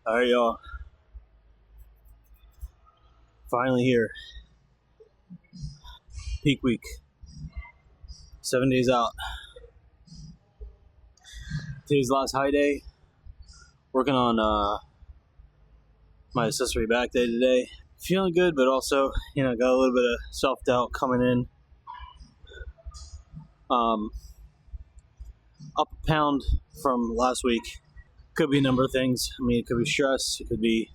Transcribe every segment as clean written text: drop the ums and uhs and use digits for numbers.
Alright, y'all. Finally here. Peak week. 7 days out. Today's the last high day. Working on my accessory back day today. Feeling good, but also, got a little bit of self-doubt coming in. Up a pound from last week. Could be a number of things. I mean, it could be stress. It could be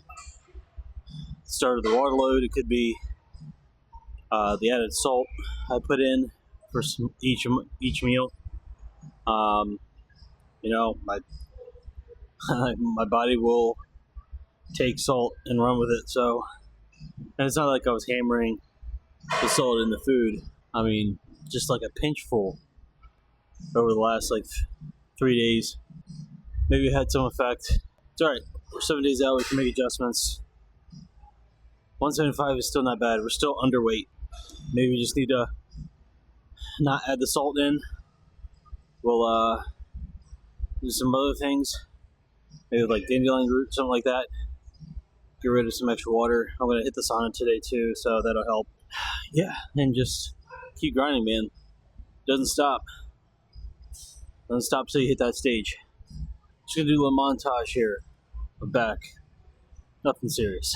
the start of the water load. It could be the added salt I put in for each meal. My my body will take salt and run with it. So, and it's not like I was hammering the salt in the food. I mean, just like a pinchful over the last 3 days. Maybe it had some effect. It's alright. We're 7 days out. We can make adjustments. 175 is still not bad. We're still underweight. Maybe we just need to not add the salt in. We'll do some other things. Maybe like dandelion root, something like that. Get rid of some extra water. I'm going to hit the sauna today too, so that'll help. Yeah, and just keep grinding, man. Doesn't stop. Doesn't stop till you hit that stage. Just going to do a little montage here. I'm back. Nothing serious.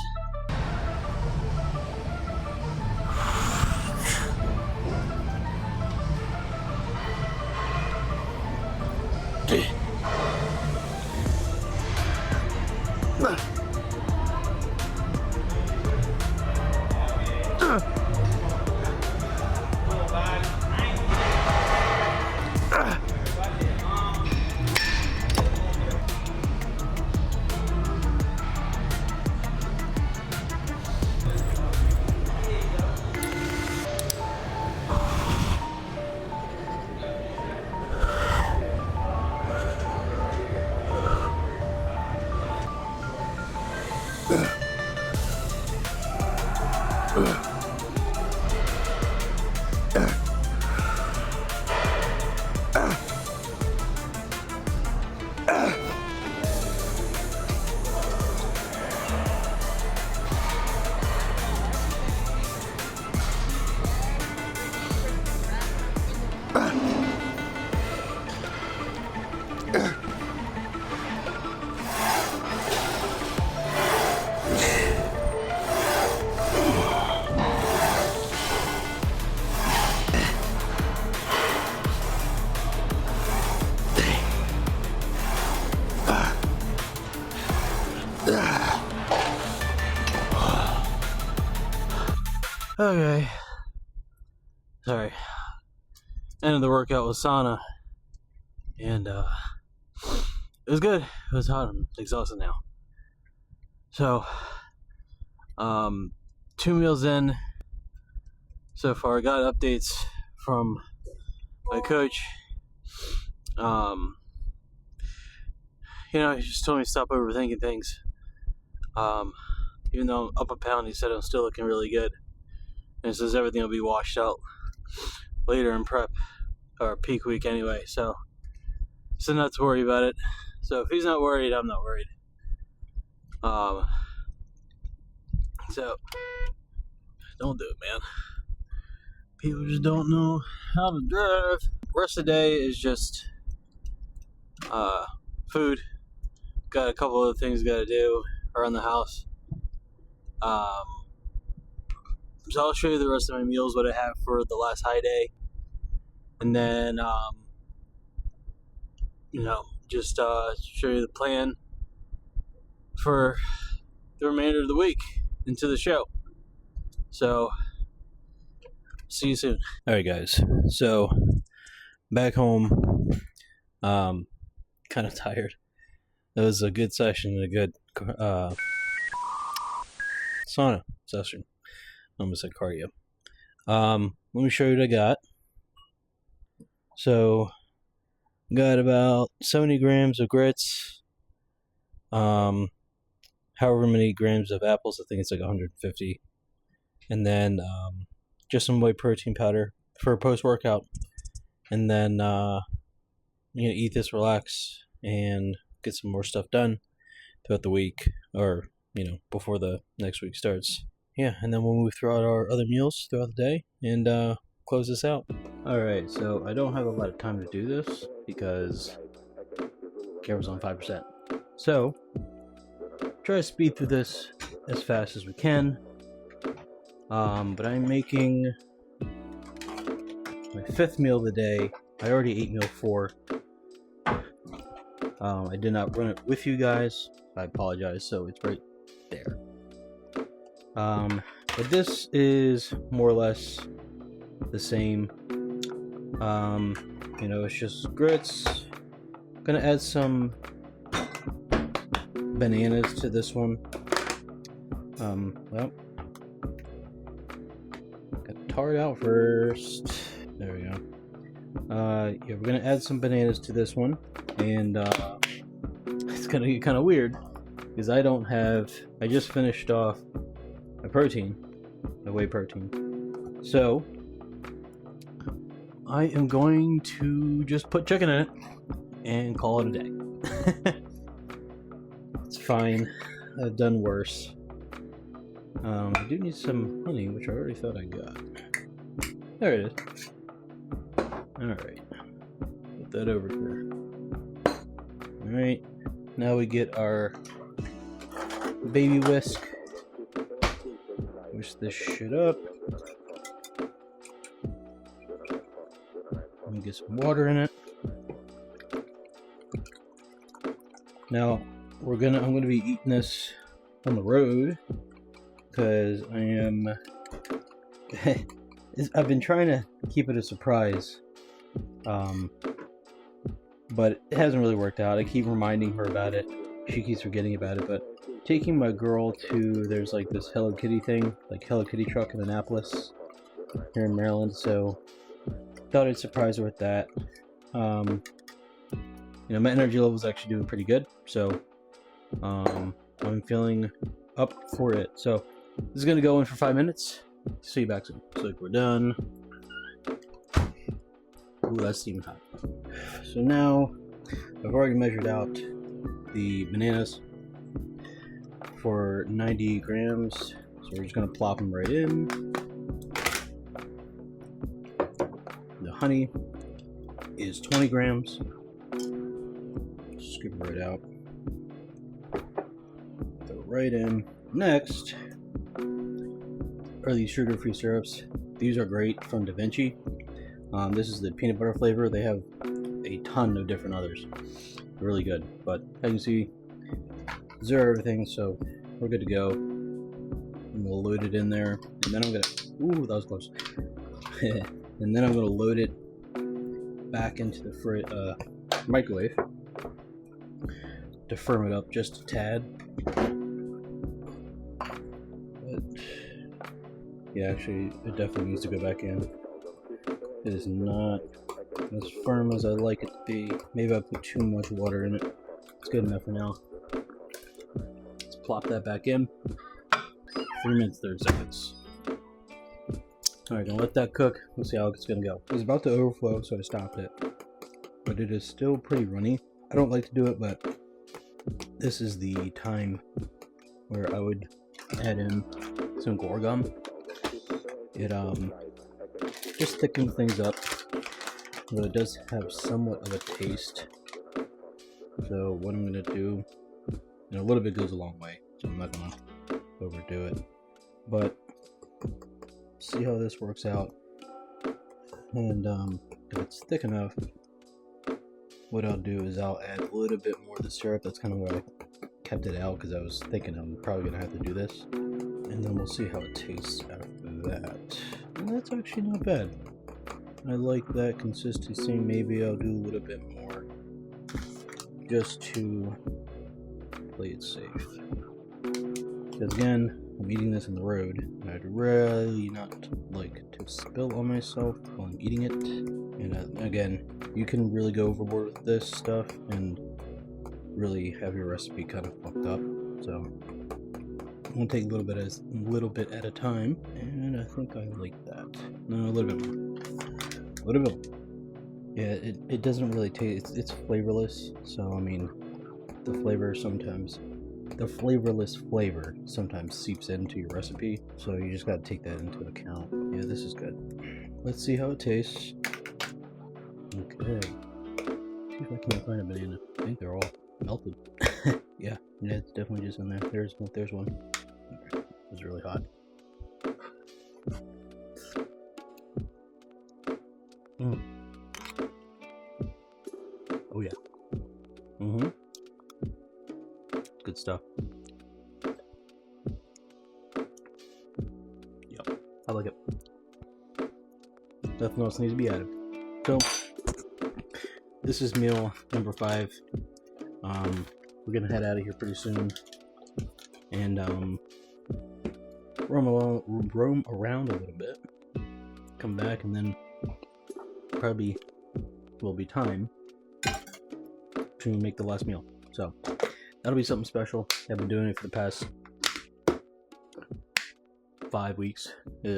Okay. Sorry. End of the workout was sauna. And it was good. It was hot. I'm exhausted now. So 2 meals in so far. I got updates from my coach. He just told me to stop overthinking things. Even though I'm up a pound, he said I'm still looking really good. And says everything will be washed out later in prep or peak week anyway. So not to worry about it. So if he's not worried, I'm not worried. So don't do it, man. People just don't know how to drive. Rest of the day is just food. Got a couple other things got to do around the house. So I'll show you the rest of my meals, what I have for the last high day. And then, just show you the plan for the remainder of the week into the show. So, see you soon. Alright guys, so back home, kind of tired. It was a good session, a good sauna session. I almost said cardio. Let me show you what I got. So, got about 70 grams of grits. However many grams of apples. I think it's like 150. And then just some whey protein powder for post-workout. And then eat this, relax, and get some more stuff done throughout the week. or before the next week starts. Yeah, and then we'll move throughout our other meals throughout the day and close this out. Alright, so I don't have a lot of time to do this because camera's on 5%. So, try to speed through this as fast as we can. But I'm making my 5th meal of the day. I already ate meal 4. I did not run it with you guys. I apologize, so it's right there. But this is more or less the same. It's just grits. Gonna add some bananas to this one. Well, got tar it out first. There we go. Yeah, we're gonna add some bananas to this one, and it's gonna get kind of weird because I just finished off my protein, my whey protein. So I am going to just put chicken in it and call it a day. It's fine. I've done worse. I do need some honey, which I already thought I got. There it is. Alright. Put that over here. Alright. Now we get our baby whisk. Whisk this shit up. Let me get some water in it. Now I'm gonna be eating this on the road because I've been trying to keep it a surprise, but it hasn't really worked out. I keep reminding her about it. She keeps forgetting about it, but taking my girl to, there's like this Hello Kitty thing, like Hello Kitty truck in Annapolis here in Maryland, so thought I'd surprise her with that. My energy level is actually doing pretty good, so I'm feeling up for it. So this is gonna go in for 5 minutes. See you back soon. So we're done. Ooh, that's steaming hot. So now I've already measured out the bananas for 90 grams. So we're just gonna plop them right in. The honey is 20 grams. Scoop it right out. Throw it right in. Next are these sugar-free syrups. These are great from Da Vinci. This is the peanut butter flavor. They have a ton of different others. They're really good. But as you can see, zero everything, so we're good to go. And we'll load it in there. And then I'm gonna, ooh, that was close. And then I'm gonna load it back into the microwave to firm it up just a tad. But yeah, actually, it definitely needs to go back in. It is not as firm as I like it to be. Maybe I put too much water in it. It's good enough for now. Let's plop that back in. 3 minutes, 30 seconds. Alright, gonna let that cook. Let's see how it's gonna go. It was about to overflow, so I stopped it. But it is still pretty runny. I don't like to do it, but this is the time where I would add in some guar gum. It just thickens things up, though it does have somewhat of a taste. So what I'm gonna do, a little bit goes a long way, so I'm not gonna overdo it. But see how this works out, and if it's thick enough, what I'll do is I'll add a little bit more of the syrup. That's kind of where I kept it out because I was thinking I'm probably gonna have to do this, and then we'll see how it tastes after that. And that's actually not bad. I like that consistency. Maybe I'll do a little bit more just to play it safe, because again, I'm eating this on the road, and I'd really not like to spill on myself while I'm eating it. And again, you can really go overboard with this stuff and really have your recipe kind of fucked up. So I'm gonna take a little bit at a time, and I think I like that. No, a little bit more. A little bit more. Yeah, it doesn't really taste. It's flavorless. So I mean, the flavor sometimes the flavorless flavor sometimes seeps into your recipe, so you just gotta take that into account. Yeah, this is good. Let's see how it tastes. Okay. See if I can find a banana. I think they're all melted. Yeah, it's definitely just in there. There's one. It was really hot. Oh yeah. Good stuff. Yep, I like it. Nothing else needs to be added. So this is meal number 5. We're gonna head out of here pretty soon and roam around a little bit. Come back, and then probably will be time to make the last meal. So that'll be something special. I've been doing it for the past 5 weeks.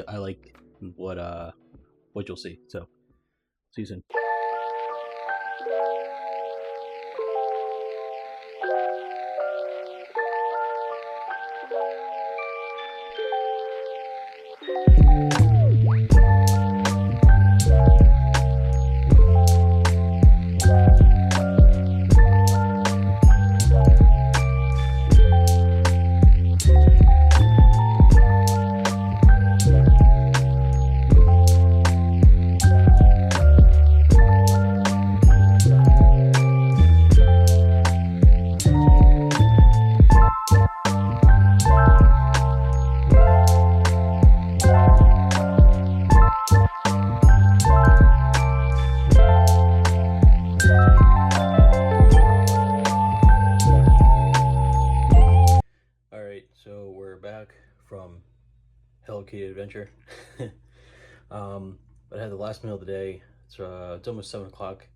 I like what you'll see. So see you soon. So we're back from Hello Kitty Adventure. But I had the last meal of the day. It's almost 7 o'clock.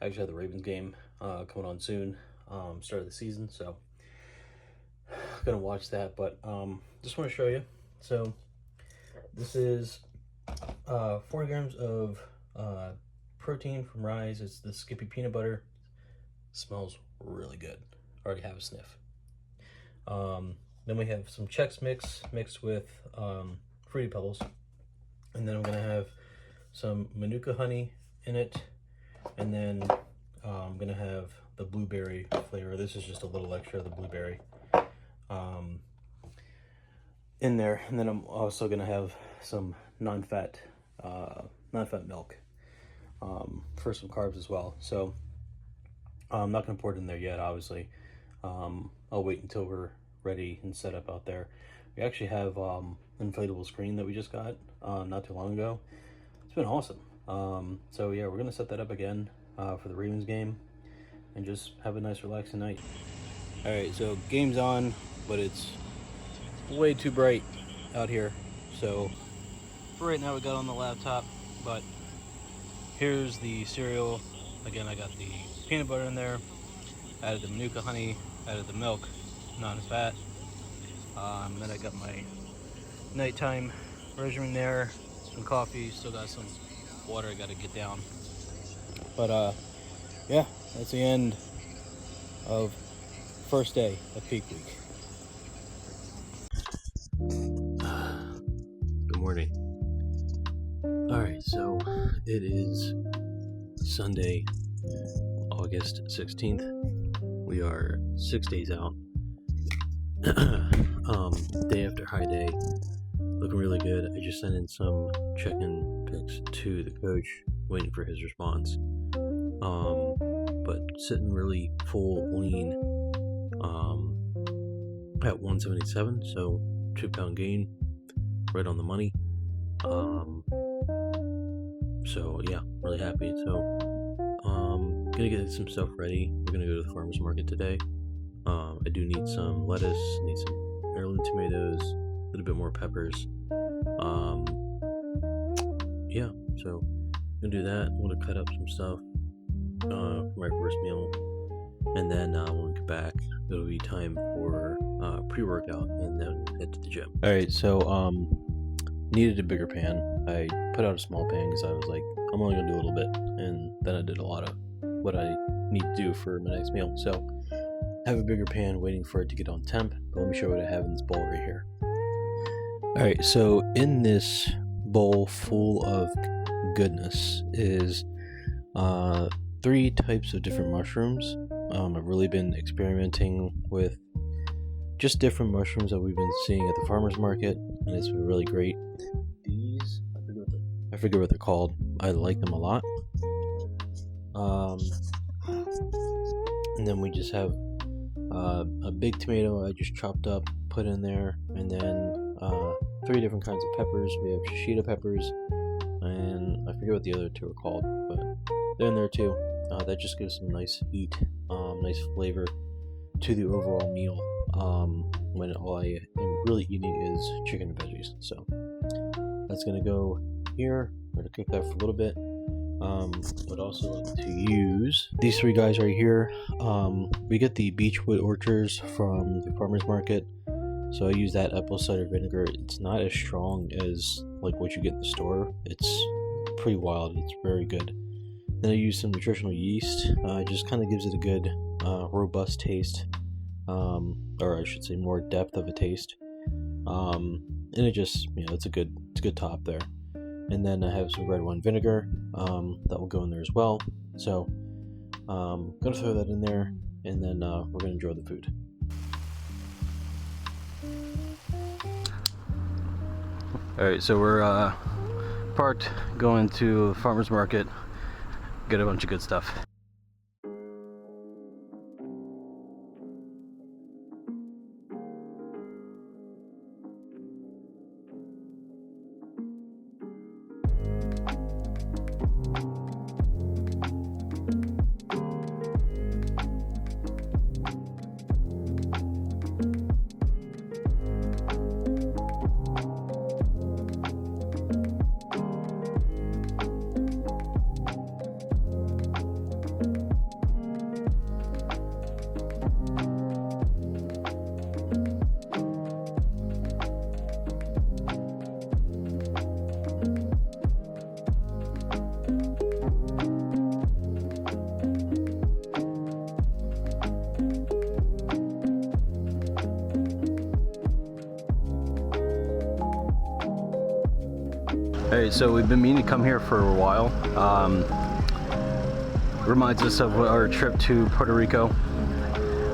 I actually have the Ravens game coming on soon, start of the season, so I'm gonna watch that. But just want to show you. So this is 40 grams of protein from Rise. It's the Skippy peanut butter. Smells really good. Already have a sniff. Then we have some Chex Mix mixed with Fruity Pebbles. And then I'm going to have some Manuka honey in it. And then I'm going to have the blueberry flavor. This is just a little extra of the blueberry in there. And then I'm also going to have some non-fat milk for some carbs as well. So I'm not going to pour it in there yet, obviously. I'll wait until we're ready and set up out there. We actually have an inflatable screen that we just got not too long ago. It's been awesome. So yeah, we're gonna set that up again for the Ravens game and just have a nice relaxing night. All right, so game's on, but it's way too bright out here. So for right now we got on the laptop, but here's the cereal. Again, I got the peanut butter in there, added the Manuka honey, added the milk, non-fat. Then I got my nighttime regimen there, some coffee, still got some water I gotta get down. But yeah, that's the end of first day of peak week. Good morning. Alright, so it is Sunday, August 16th. We are 6 days out. Day after high day, looking really good. I just sent in some check-in pics to the coach, waiting for his response. But sitting really full, lean, at 177, so 2-pound gain, right on the money. So yeah, really happy. So gonna get some stuff ready. We're gonna go to the farmer's market today. I do need some lettuce, need some heirloom tomatoes, a little bit more peppers. Yeah, so I'm gonna do that. I'm gonna cut up some stuff for my first meal, and then when we get back, it'll be time for pre-workout, and then head to the gym. All right, so needed a bigger pan. I put out a small pan because I was like, I'm only gonna do a little bit, and then I did a lot of what I need to do for my next meal. So have a bigger pan waiting for it to get on temp, but let me show you what I have in this bowl right here. Alright, so in this bowl full of goodness is 3 types of different mushrooms. I've really been experimenting with just different mushrooms that we've been seeing at the farmer's market, and it's been really great. These, I forget what they're called. I like them a lot. And then we just have a big tomato I just chopped up, put in there, and then 3 different kinds of peppers. We have shishito peppers, and I forget what the other 2 are called, but they're in there too. That just gives some nice heat, nice flavor to the overall meal when all I am really eating is chicken and veggies. So that's gonna go here. We're gonna cook that for a little bit. Would also like to use these 3 guys right here. We get the Beechwood Orchards from the farmer's market, so I use that apple cider vinegar. It's not as strong as like what you get in the store. It's pretty wild. It's very good. Then I use some nutritional yeast. It just kind of gives it a good robust taste, or I should say more depth of a taste, and it just, it's a good top there. And then I have some red wine vinegar that will go in there as well. So gonna throw that in there, and then we're gonna enjoy the food. All right, so we're parked, going to the farmer's market, get a bunch of good stuff. Alright, so we've been meaning to come here for a while. Reminds us of our trip to Puerto Rico.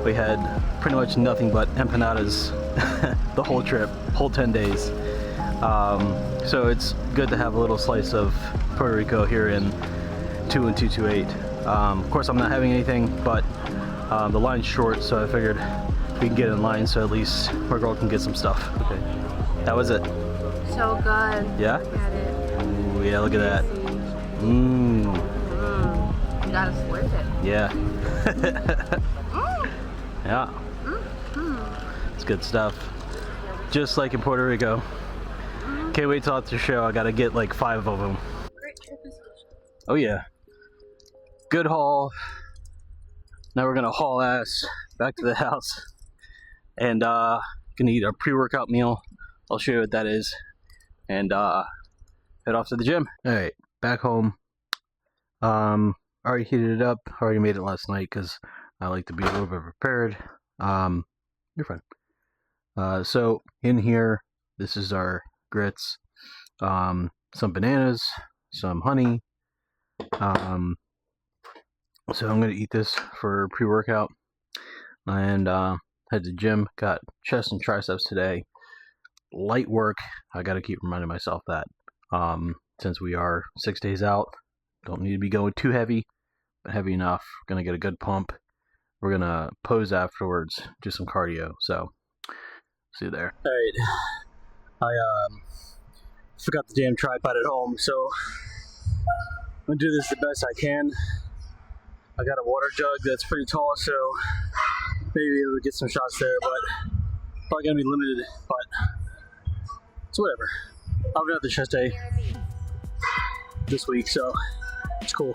We had pretty much nothing but empanadas the whole trip, whole 10 days. So it's good to have a little slice of Puerto Rico here in 2 and 228. Of course I'm not having anything, but the line's short, so I figured we can get in line so at least my girl can get some stuff. Okay. How was it? So good. Yeah? Had it. Ooh, yeah, look at that. Mmm. You gotta slurp it. Yeah. Mm. Yeah. Mm. It's good stuff. Just like in Puerto Rico. Can't wait till after the show. I gotta get like 5 of them. Oh yeah. Good haul. Now we're gonna haul ass back to the house and gonna eat a pre-workout meal. I'll show you what that is, and head off to the gym. All right, back home. Already heated it up. Already made it last night because I like to be a little bit prepared. You're fine. So in here, this is our grits. Some bananas, some honey. So I'm gonna eat this for pre-workout, and head to the gym. Got chest and triceps today. Light work. I got to keep reminding myself that since we are 6 days out, don't need to be going too heavy, but heavy enough. We're gonna get a good pump. We're gonna pose afterwards, do some cardio. So see you there. All right, I forgot the damn tripod at home, so I'm gonna do this the best I can. I got a water jug that's pretty tall, so maybe able to get some shots there, but probably gonna be limited. But it's whatever. I've got the chest day this week, so it's cool.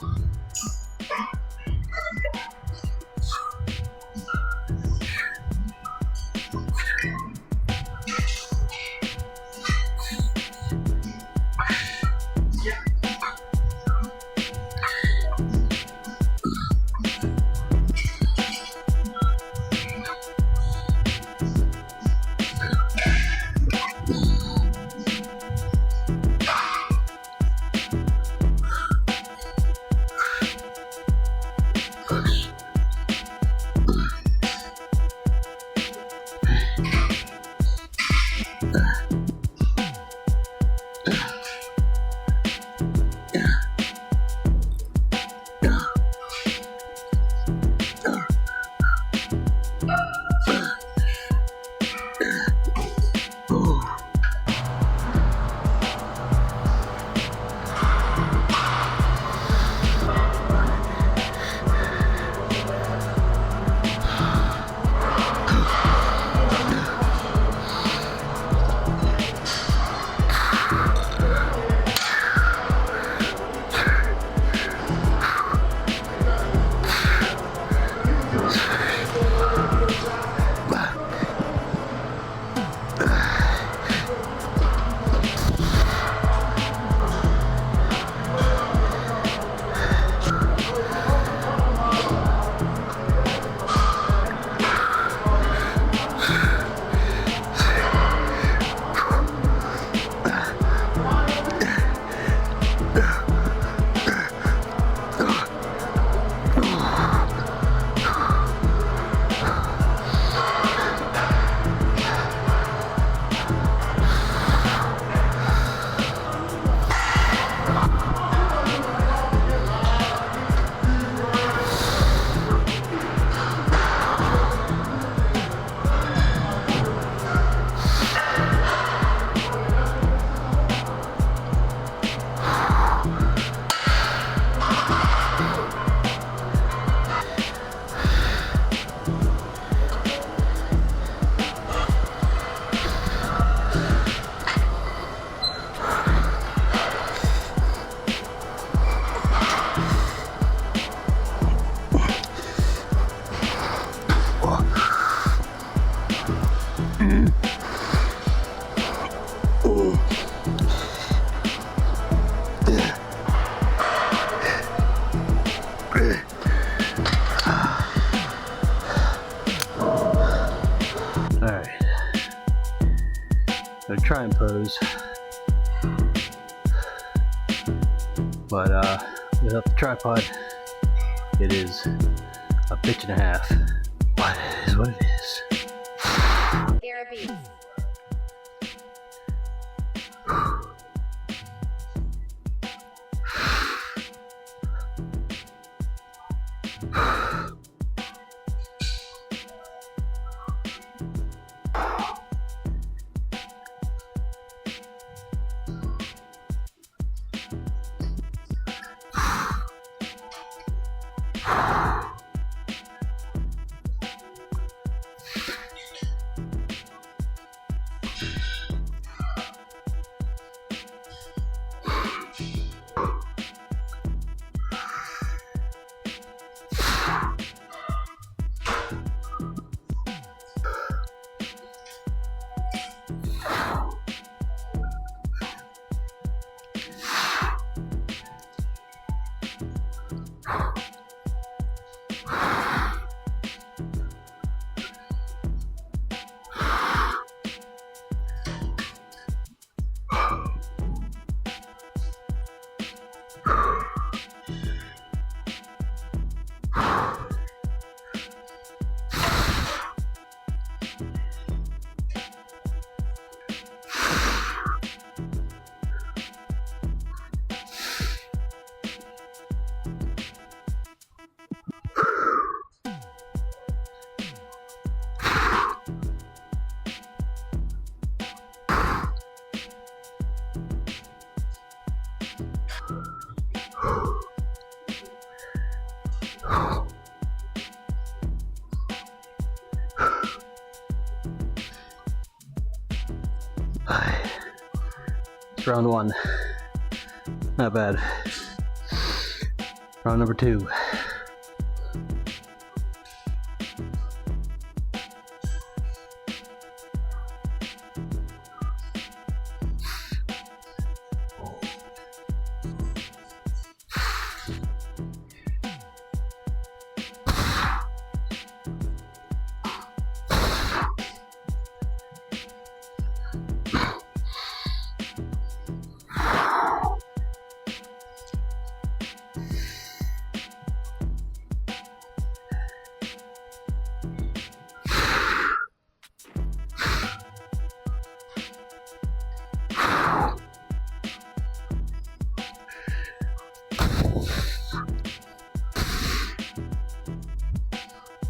I'm gonna try and pose, but without the tripod, it is a bitch and a half. But it is what it is. Therapy. It's round one. Not bad. Round number two.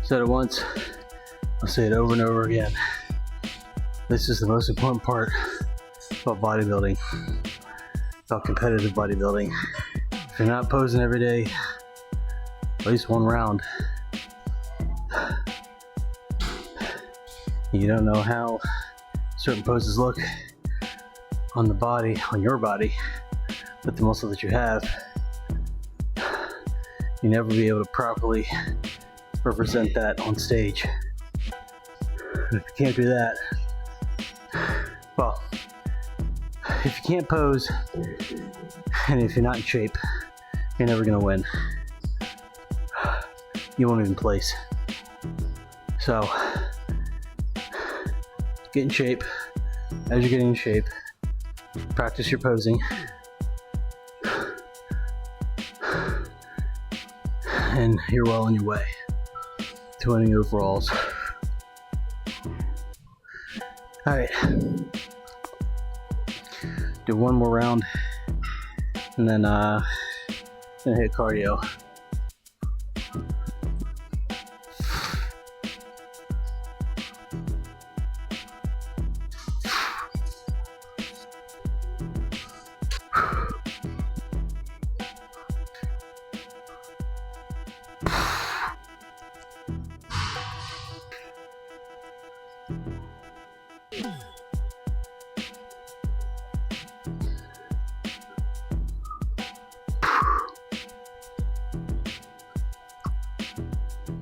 Said it once, I'll say it over and over again. This is the most important part about bodybuilding, about competitive bodybuilding. If you're not posing every day, at least one round, you don't know how certain poses look on the body, on your body, with the muscle that you have. You never be able to properly represent that on stage. If you can't do that, well, if you can't pose and if you're not in shape, you're never gonna win. You won't even place. So, get in shape. As you're getting in shape, practice your posing. And you're well on your way to winning overalls. Alright. Do one more round and then hit cardio.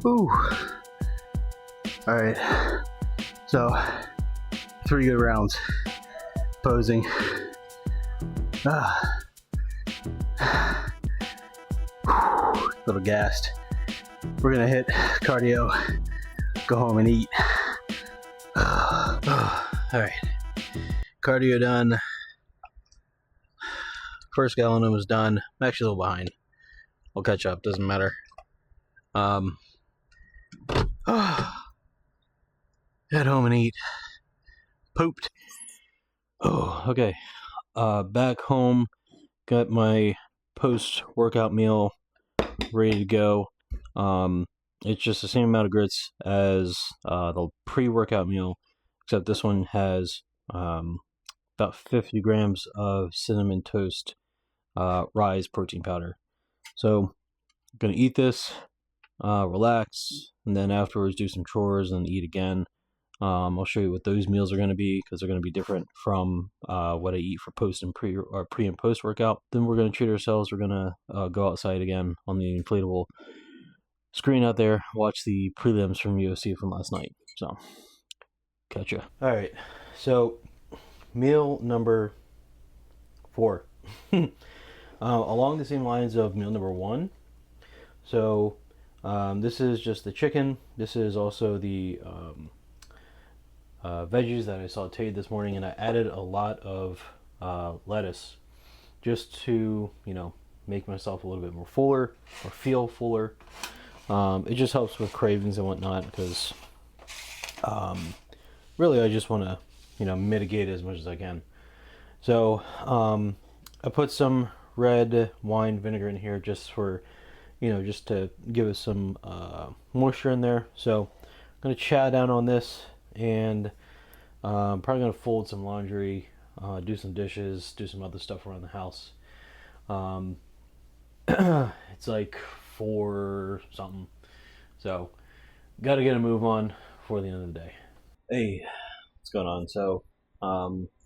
Ooh. Alright. So, 3 good rounds. Posing. Little gassed. We're gonna hit cardio, go home and eat. Alright. Cardio done. First gallon was done. I'm actually a little behind. I'll catch up, doesn't matter. Head home and eat. Pooped. Oh, okay. Back home, got my post-workout meal ready to go. It's just the same amount of grits as the pre-workout meal, except this one has about 50 grams of cinnamon toast rise protein powder. So I'm gonna eat this, relax, and then afterwards do some chores and eat again. I'll show you what those meals are going to be, because they're going to be different from what I eat for pre and post workout. Then we're going to treat ourselves. We're going to go outside again on the inflatable screen out there, watch the prelims from UFC from last night. So, catch ya. All right, so meal number 4, along the same lines of meal number 1. So this is just the chicken. This is also the veggies that I sauteed this morning, and I added a lot of lettuce just to, make myself a little bit more fuller, or feel fuller. It just helps with cravings and whatnot, because really I just want to, mitigate as much as I can. So I put some red wine vinegar in here just for, just to give us some moisture in there. So I'm going to chow down on this, and I'm probably going to fold some laundry, do some dishes, do some other stuff around the house. It's like 4 something, so got to get a move on before the end of the day. Hey, what's going on? So,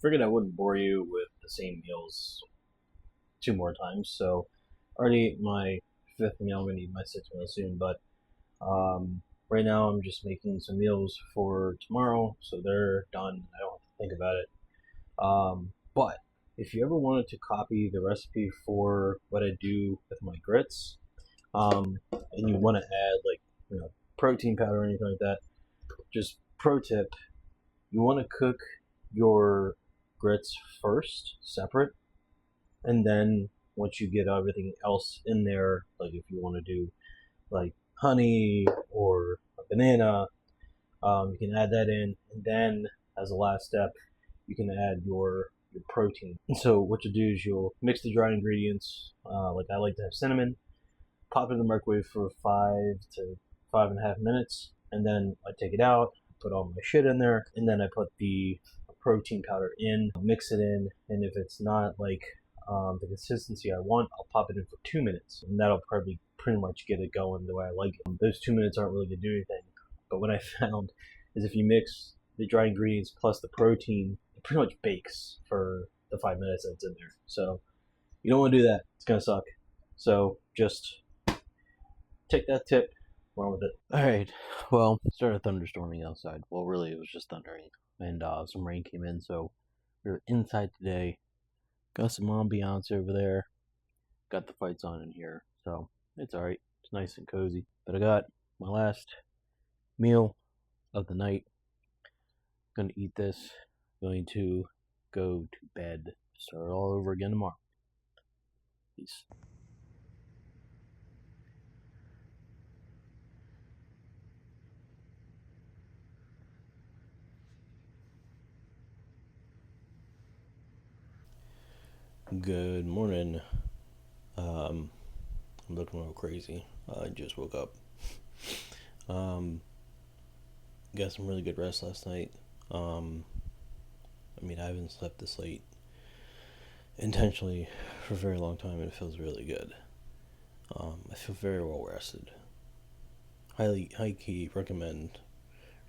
figured I wouldn't bore you with the same meals 2 more times. So, already ate my 5th meal. I'm gonna eat my 6th meal soon, but right now I'm just making some meals for tomorrow, so they're done. I don't have to think about it. But if you ever wanted to copy the recipe for what I do with my grits, and you want to add protein powder or anything like that, just pro tip: you want to cook your grits first, separate, and then once you get everything else in there, like if you want to do like honey or a banana, you can add that in, and then as a last step, you can add your protein. So what you do is you'll mix the dry ingredients, like I like to have cinnamon, pop it in the microwave for 5 to 5.5 minutes, and then I take it out, put all my shit in there, and then I put the protein powder in, mix it in, and if it's not like the consistency I want, I'll pop it in for 2 minutes, and that'll probably pretty much get it going the way I like it. Those 2 minutes aren't really gonna do anything, but what I found is if you mix the dry ingredients plus the protein, it pretty much bakes for the 5 minutes that's in there. So you don't want to do that. It's gonna suck. So just take that tip, run with it. Alright, well, it started thunderstorming outside. Well, really, it was just thundering. And some rain came in, so we were inside today. Got some ambiance over there. Got the fights on in here, so it's alright. It's nice and cozy. But I got my last meal of the night. Gonna eat this. Going to go to bed. Start all over again tomorrow. Peace. Good morning. I'm looking a little crazy. I just woke up. Got some really good rest last night. I haven't slept this late intentionally for a very long time, and it feels really good. I feel very well rested. High key recommend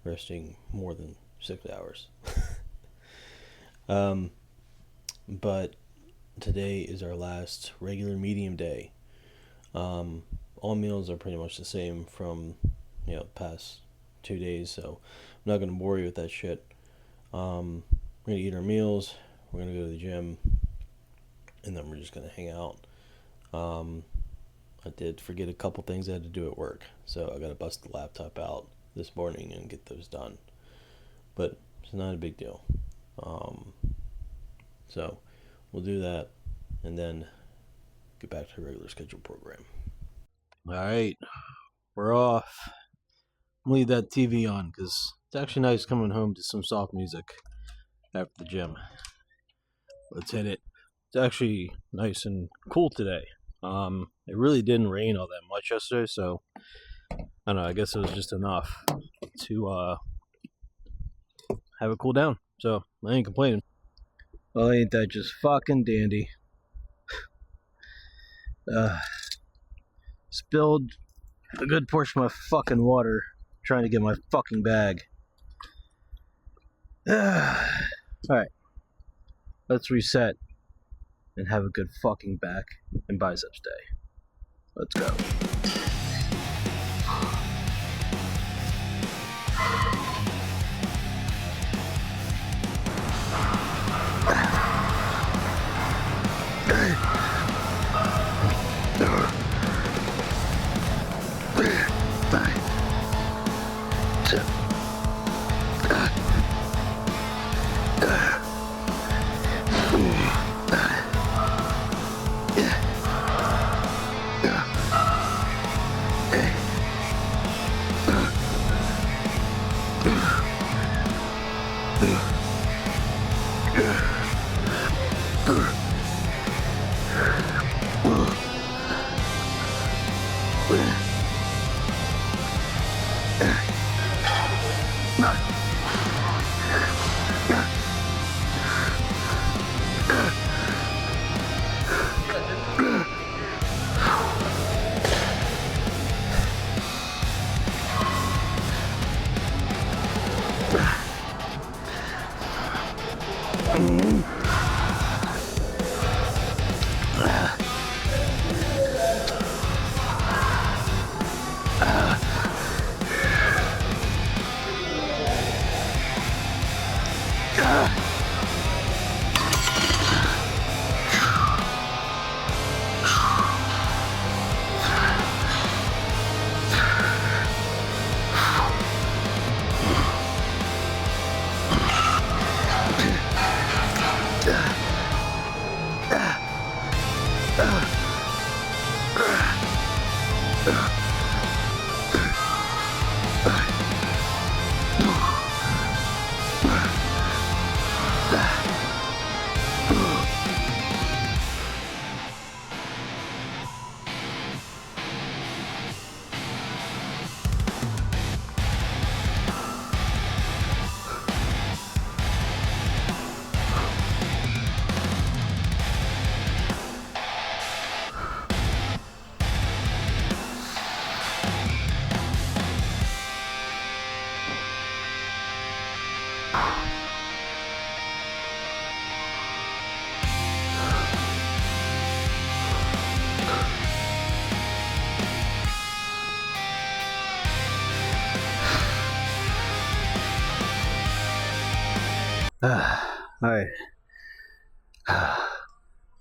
resting more than 6 hours. But today is our last regular medium day. All meals are pretty much the same from the past 2 days, so I'm not gonna bore you with that shit. We're gonna eat our meals, we're gonna go to the gym, and then we're just gonna hang out. I did forget a couple things I had to do at work, so I gotta bust the laptop out this morning and get those done. But it's not a big deal. So we'll do that and then get back to the regular scheduled program. Alright, we're off. I'm gonna leave that TV on because it's actually nice coming home to some soft music after the gym. Let's hit it. It's actually nice and cool today. It really didn't rain all that much yesterday, so I don't know, I guess it was just enough to have it cool down. So I ain't complaining. Well, ain't that just fucking dandy? Spilled a good portion of my fucking water trying to get my fucking bag. Alright, let's reset and have a good fucking back and biceps day. Let's go. Alright.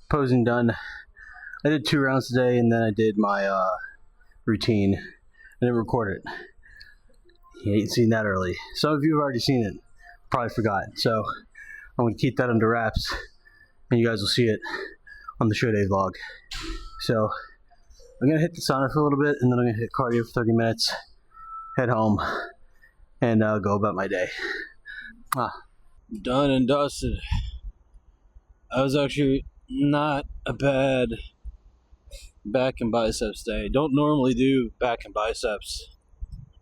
Posing done. I did 2 rounds today, and then I did my routine. I didn't record it. You ain't seen that early. Some of you have already seen it. Probably forgot. So I'm going to keep that under wraps, and you guys will see it on the show day vlog. So I'm going to hit the sauna for a little bit, and then I'm going to hit cardio for 30 minutes, head home, and go about my day. Done and dusted. I was actually not a bad back and biceps day. Don't normally do back and biceps,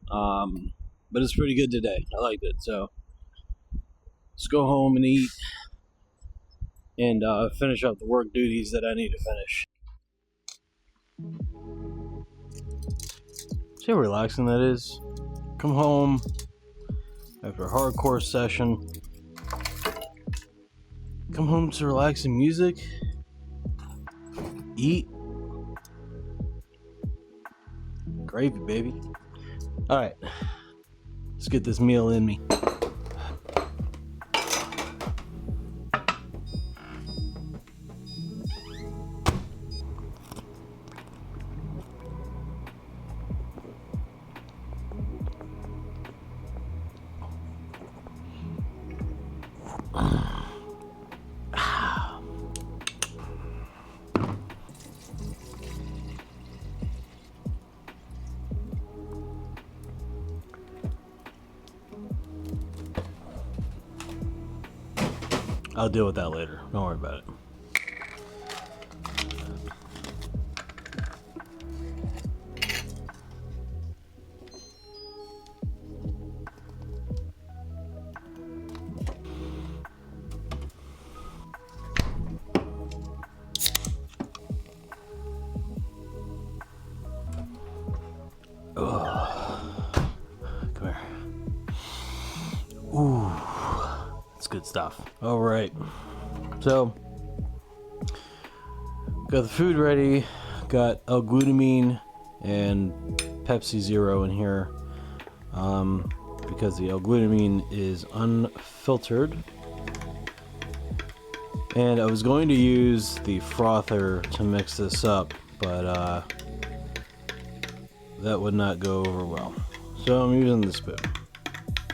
but it's pretty good today. I liked it. So let's go home and eat and finish up the work duties that I need to finish. See how relaxing that is? Come home after a hardcore session. Come home to relaxing music. Eat. Gravy, baby. Alright. Let's get this meal in me. I'll deal with that later. Don't worry about it. Come here. Ooh, that's good stuff. All right, so got the food ready. Got L-glutamine and Pepsi Zero in here because the L-glutamine is unfiltered. And I was going to use the frother to mix this up, but that would not go over well. So I'm using the spoon.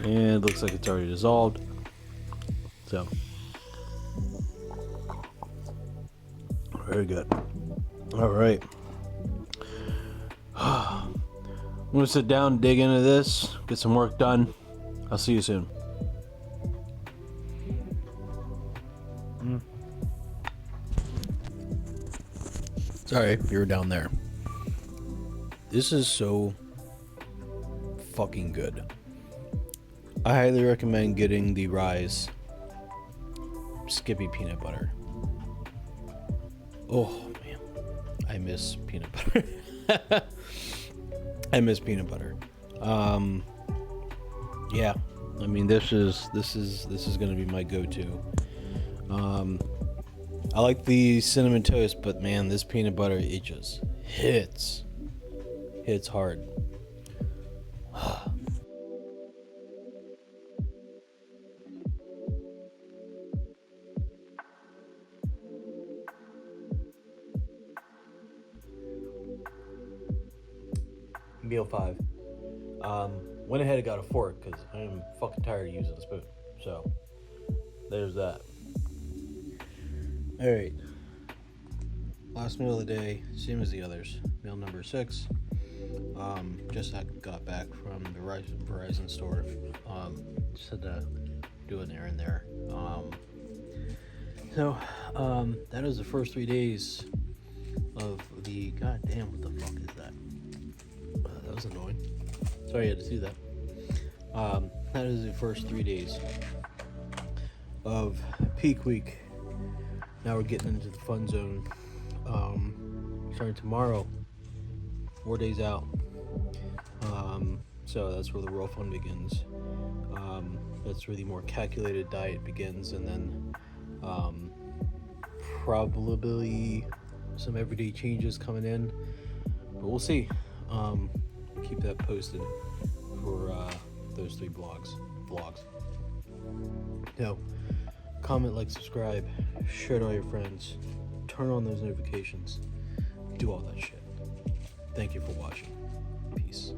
And it looks like it's already dissolved. So, very good. All right. I'm gonna sit down, dig into this, get some work done. I'll see you soon. Sorry, you were down there. This is so fucking good. I highly recommend getting the Rise Skippy peanut butter. Oh man, I miss peanut butter. I miss peanut butter. Yeah, I mean this is gonna be my go-to. I like the cinnamon toast, but man, this peanut butter, it just hits hard. Meal 5. Went ahead and got a fork because I'm fucking tired of using the spoon. So there's that. Alright. Last meal of the day, same as the others. Meal number 6. Just got back from the Verizon store. Just had to do an errand there. So that was the first 3 days of the. God damn, what the fuck is that? That was annoying. Sorry I had to do that. That is the first 3 days of peak week. Now we're getting into the fun zone. Starting tomorrow, 4 days out. So that's where the real fun begins. That's where the more calculated diet begins, and then probably some everyday changes coming in. But we'll see. Keep that posted for those 3 vlogs. know, comment, like, subscribe, share to all your friends, turn on those notifications, do all that shit. Thank you for watching. Peace.